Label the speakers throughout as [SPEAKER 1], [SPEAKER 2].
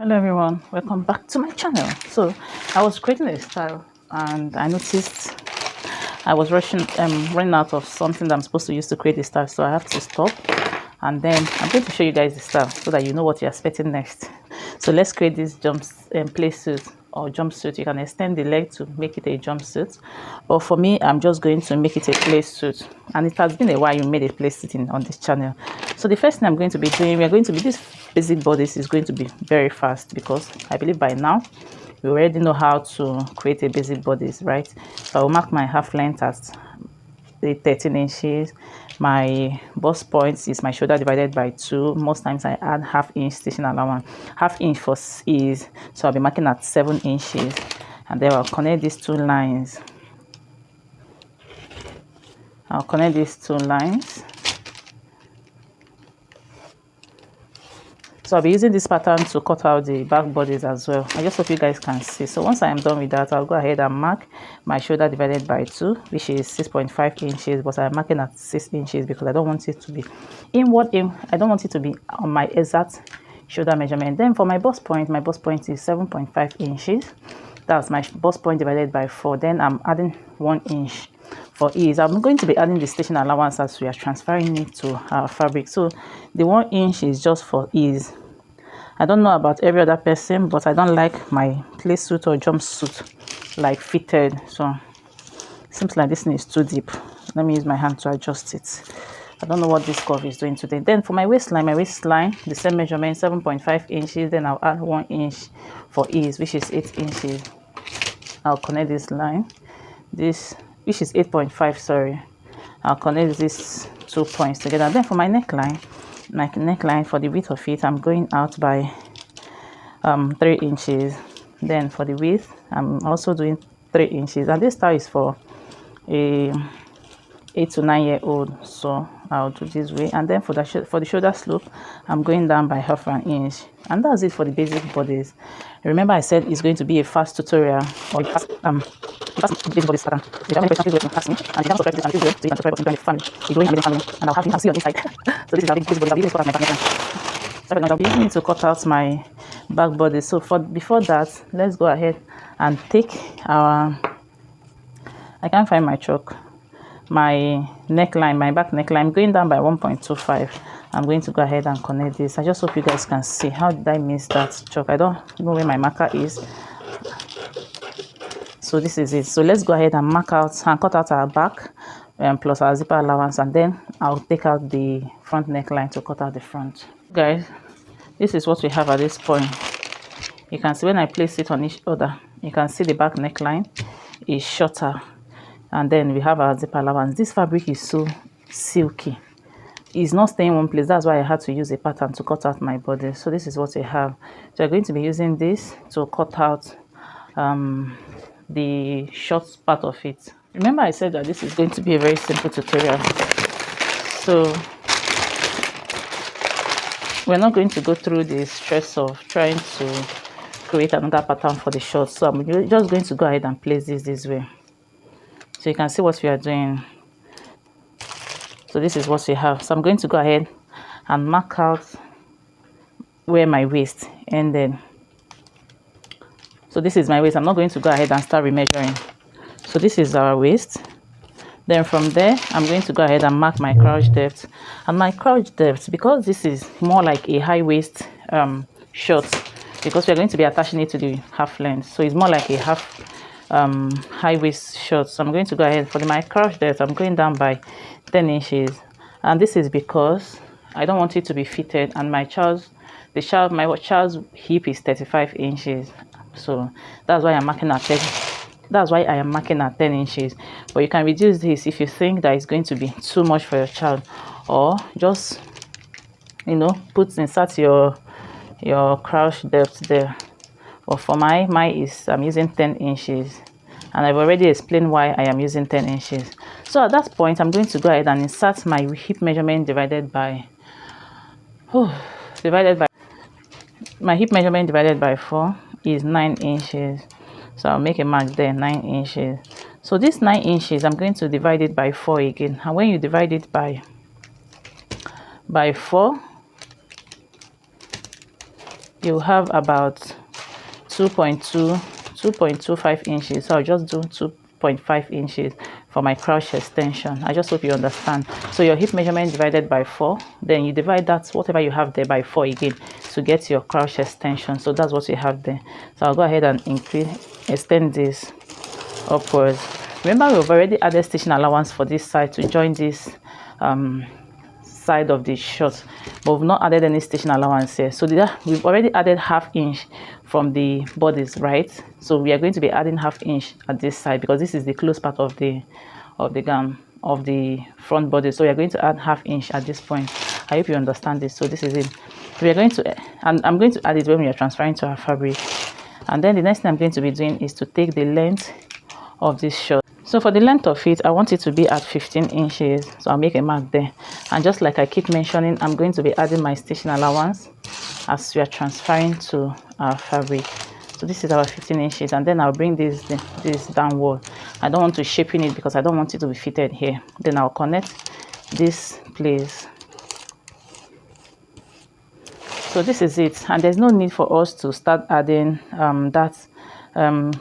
[SPEAKER 1] Hello everyone, welcome back to my channel. So I was creating a style and I noticed I was running out of something that I'm supposed to use to create a style, so I have to stop, and then I'm going to show you guys the style so that you know what you're expecting next. So let's create this play suit or jumpsuit. You can extend the leg to make it a jumpsuit, but for me I'm just going to make it a play suit, and it has been a while you made a play suit on this channel. So the first thing I'm going to be doing, we're going to be this basic bodice is going to be very fast, because I believe by now you already know how to create a basic bodice, right? So I will mark my half length as the 13 inches. My bust point is my shoulder divided by 2. Most times I add half-inch stitching allowance, half-inch for ease, so I'll be marking at 7 inches, and then I'll connect these two lines. So I'll be using this pattern to cut out the back bodies as well. I just hope you guys can see. So once I am done with that, I'll go ahead and mark my shoulder divided by 2, which is 6.5 inches, but I'm marking at 6 inches because I don't want it to be inward. I don't want it to be on my exact shoulder measurement. Then for my bust point is 7.5 inches. That's my bust point divided by 4. Then I'm adding 1 inch for ease. I'm going to be adding the stitching allowance as we are transferring it to our fabric. So the 1 inch is just for ease. I don't know about every other person, but I don't like my play suit or jumpsuit like fitted. So it seems like this thing is too deep. Let me use my hand to adjust it. I don't know what this curve is doing today. Then for my waistline, the same measurement, 7.5 inches. Then I'll add 1 inch for ease, which is 8 inches. I'll connect this line, which is 8.5, sorry. I'll connect these 2 points together. Then for my neckline, for the width of it, I'm going out by 3 inches. Then for the width, I'm also doing 3 inches, and this style is for a 8 to 9 year old, so I'll do this way. And then for the shoulder slope, I'm going down by half an inch, and that's it for the basic bodies. Remember I said it's going to be a fast tutorial or fast basic bodies pattern. If you have any questions, please go ahead and ask me, and if you have subscribed to this channel, so you can subscribe to join the family, the growing amazing family, and I'll see you on this side. So this is our basic bodies. I'll be using to cut out my back neckline. Sorry, now I'll be using it to cut out my back body. So before that, let's go ahead and take our, I can't find my chalk, my neckline, my back neckline. I'm going down by 1.25. I'm going to go ahead and connect this. I just hope you guys can see. How did I miss that chalk? I don't know where my marker is. So this is it. So let's go ahead and mark out and cut out our back plus our zipper allowance, and then I'll take out the front neckline to cut out the front. Guys, this is what we have at this point. You can see when I place it on each other, you can see the back neckline is shorter, and then we have our zipper allowance. This fabric is so silky, it's not staying in one place. That's why I had to use a pattern to cut out my body. So this is what we have. So we're going to be using this to cut out the short part of it. Remember I said that this is going to be a very simple tutorial, so we're not going to go through the stress of trying to create another pattern for the shorts. So I'm just going to go ahead and place this way, so you can see what we are doing. So this is what we have. So I'm going to go ahead and mark out where my waist ended. So this is my waist. I'm not going to go ahead and start remeasuring. So this is our waist. Then from there, I'm going to go ahead and mark my crotch depth. And my crotch depth, because this is more like a high waist short, because we're going to be attaching it to the half length, so it's more like a half high waist short. So I'm going to go ahead for my crotch depth. I'm going down by 10 inches, and this is because I don't want it to be fitted, and my child's hip is 35 inches. So that's why I'm marking at 10. That's why I am marking at 10 inches. But you can reduce this if you think that it's going to be too much for your child, or just, you know, insert your crotch depth there. But for I'm using 10 inches, and I've already explained why I am using 10 inches. So at that point, I'm going to go ahead and insert my hip measurement divided by my hip measurement divided by 4 is 9 inches. So I'll make a mark there, 9 inches. So this 9 inches, I'm going to divide it by 4 again. And when you divide it by 4, you have about 2.25 inches. So I'll just do 2.5 inches for my crouch extension. I just hope you understand. So your hip measurement divided by 4, then you divide that whatever you have there by 4 again to get your crouch extension. So that's what you have there. So I'll go ahead and extend this upwards. Remember, we've already added stitching allowance for this side to join this side of the short, but we've not added any stitching allowance here. So we've already added ½ inch from the bodice, right? So we are going to be adding ½ inch at this side because this is the close part of the gown of the front body. So we are going to add ½ inch at this point. I hope you understand this. So this is it. We are going to, and I'm going to add it when we are transferring to our fabric. And then the next thing I'm going to be doing is to take the length of this short. So for the length of it, I want it to be at 15 inches. So I'll make a mark there. And just like I keep mentioning, I'm going to be adding my stitching allowance as we are transferring to our fabric. So this is our 15 inches. And then I'll bring this downward. I don't want to shaping it because I don't want it to be fitted here. Then I'll connect this place. So this is it. And there's no need for us to start adding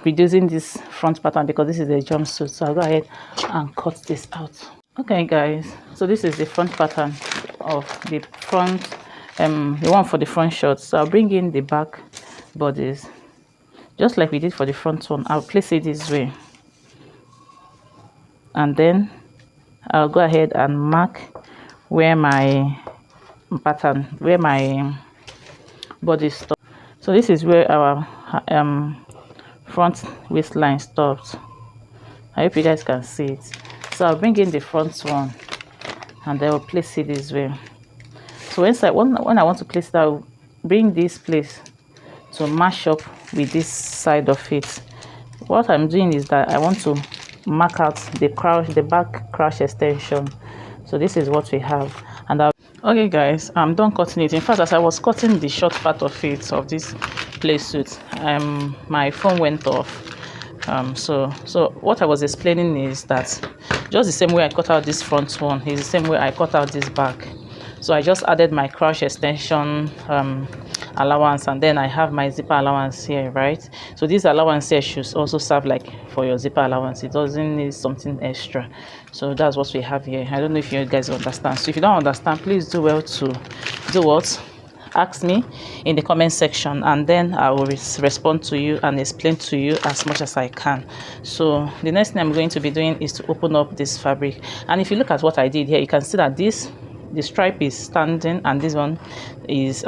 [SPEAKER 1] reducing this front pattern because this is a jumpsuit. So I'll go ahead and cut this out. Okay guys, so this is the front pattern of the front, the one for the front short. So I'll bring in the back bodies just like we did for the front one. I'll place it this way, and then I'll go ahead and mark where my body stops. So this is where our front waistline stops. I hope you guys can see it. So I'll bring in the front one and then I'll place it this way. So when I want to place it, I'll bring this place to match up with this side of it. What I'm doing is that I want to mark out the back crouch extension. So this is what we have. And okay guys, I'm done cutting it. In fact, as I was cutting the short part of it, of this Playsuit, my phone went off. So what I was explaining is that just the same way I cut out this front one is the same way I cut out this back. So I just added my crouch extension allowance, and then I have my zipper allowance here, right? So this allowance here should also serve like for your zipper allowance. It doesn't need something extra. So that's what we have here. I don't know if you guys understand. So if you don't understand, please do well to do what? Ask me in the comment section, and then I will respond to you and explain to you as much as I can. So the next thing I'm going to be doing is to open up this fabric, and if you look at what I did here, you can see that the stripe is standing and this one is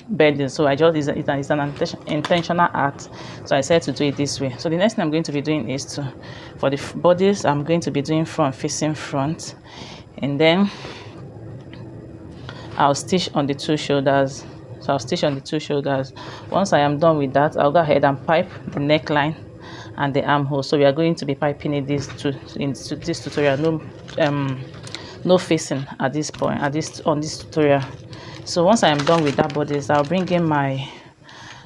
[SPEAKER 1] bending. So I just it's an intentional act, so I said to do it this way. So the next thing I'm going to be doing is for the bodies, I'm going to be doing front facing front, and then I'll stitch on the two shoulders. So I'll stitch on the two shoulders. Once I am done with that, I'll go ahead and pipe the neckline and the armhole. So we are going to be piping it in this tutorial. No facing at this point on this tutorial. So once I am done with that bodice, I'll bring in my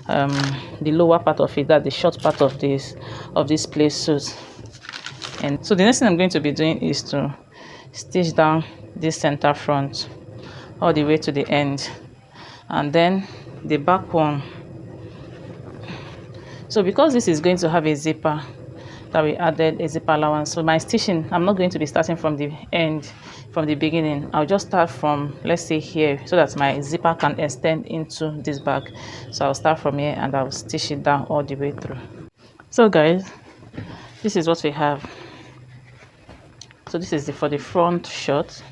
[SPEAKER 1] the lower part of it, that the short part of this Playsuit. And so the next thing I'm going to be doing is to stitch down this center front all the way to the end, and then the back one. So because this is going to have a zipper, that we added a zipper allowance, so my stitching, I'm not going to be starting from the end, from the beginning. I'll just start from, let's say here, so that my zipper can extend into this back. So I'll start from here and I'll stitch it down all the way through. So guys, this is what we have. So this is for the front short.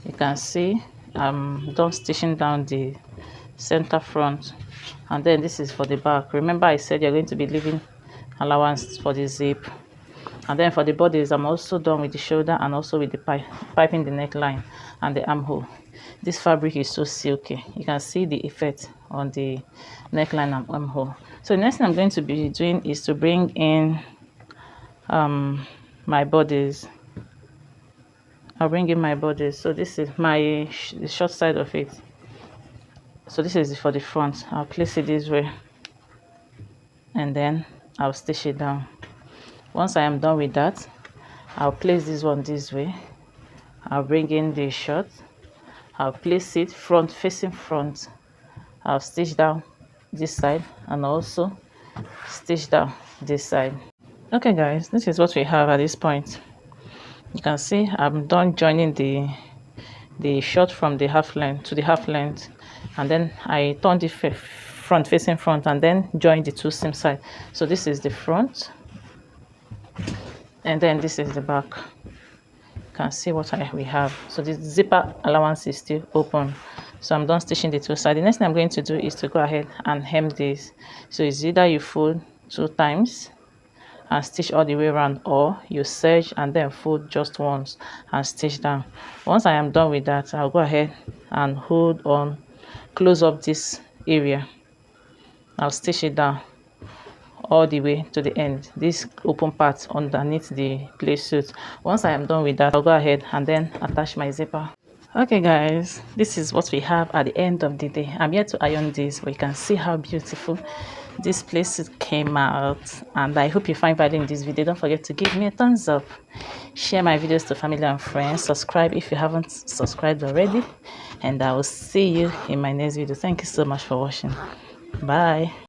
[SPEAKER 1] You can see I'm done stitching down the center front, and then this is for the back. Remember I said you're going to be leaving allowance for the zip. And then for the bodies, I'm also done with the shoulder and also with the piping the neckline and the armhole. This fabric is so silky. You can see the effect on the neckline and armhole. So the next thing I'm going to be doing is to bring in my bodies. I'll bring in my bodice. So this is the short side of it. So this is for the front. I'll place it this way, and then I'll stitch it down. Once I am done with that, I'll place this one this way. I'll bring in the short. I'll place it front facing front. I'll stitch down this side and also stitch down this side. Okay guys, this is what we have at this point. You can see I'm done joining the short from the half length to the half length, and then I turned the front facing front and then joined the two seam side. So this is the front and then this is the back. You can see what we have. So the zipper allowance is still open, so I'm done stitching the two sides. The next thing I'm going to do is to go ahead and hem this. So it's either you fold 2 times and stitch all the way around, or you serge and then fold just once and stitch down. Once I am done with that, I'll go ahead and hold on, close up this area. I'll stitch it down all the way to the end, this open part underneath the play suit. Once I am done with that, I'll go ahead and then attach my zipper. Okay guys, this is what we have at the end of the day. I'm here to iron this, but you can see how beautiful this playsuit came out, and I hope you find value in this video. Don't forget to give me a thumbs up, share my videos to family and friends, subscribe if you haven't subscribed already, and I will see you in my next video. Thank you so much for watching. Bye.